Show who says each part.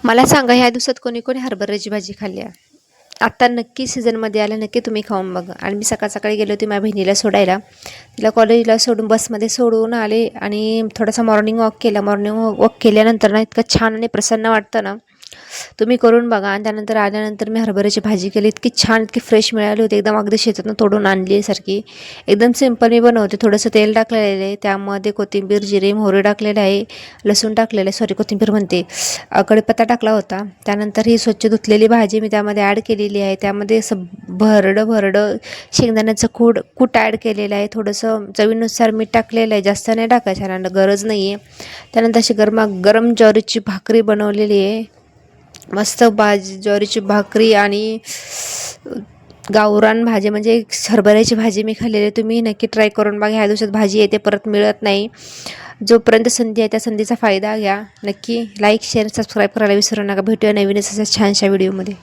Speaker 1: मला सांगा ह्या दिवसात कोणी कोणी हरभऱ्याची भाजी खाल्ली आहे? आत्ता नक्की सीझनमध्ये आलं, नक्की तुम्ही खाऊन बघा. आणि मी सकाळ सकाळी गेले होते माझ्या बहिणीला सोडायला. तिला कॉलेजला सोडून बसमध्ये सोडून आले आणि थोडासा मॉर्निंग वॉक केला. मॉर्निंग वॉक केल्यानंतर ना इतकं छान आणि प्रसन्न वाटतं ना, तुम्ही करून बघा. आणि त्यानंतर आल्यानंतर मी हरभऱ्याची भाजी केली. इतकी छान, इतकी फ्रेश मिळाली होती, एकदम अगदी शेतातून तोडून आणली सारखी. एकदम सिंपल मी बनवते. थोडंसं तेल टाकलेलं आहे, त्यामध्ये कोथिंबीर, जिरे, मोहरी टाकलेलं आहे, लसूण टाकलेलं आहे, सॉरी कोथिंबीर म्हणते, कढीपत्ता टाकला होता. त्यानंतर ही स्वच्छ धुतलेली भाजी मी त्यामध्ये ॲड केलेली आहे. त्यामध्ये असं भरडं शेंगदाण्याचं कूट ॲड केलेलं आहे. थोडंसं चवीनुसार मीठ टाकलेलं आहे, जास्त नाही टाकायचं, कारण गरज नाही आहे. त्यानंतर अशी गरम ज्वारीची भाकरी बनवलेली आहे. मस्त ज्वारीची भाकरी आणि गावरान भाजी म्हणजे हरभऱ्याची भाजी मी खाल्लेली आहे. तुम्ही नक्की ट्राय करून बघा. ह्या दिवसात भाजी येते, परत मिळत नाही. जोपर्यंत संधी आहे त्या संधीचा फायदा घ्या. नक्की लाईक, शेअर, सबस्क्राईब करायला विसरू नका. भेटूया नवीनच अशा छानशा व्हिडिओमध्ये.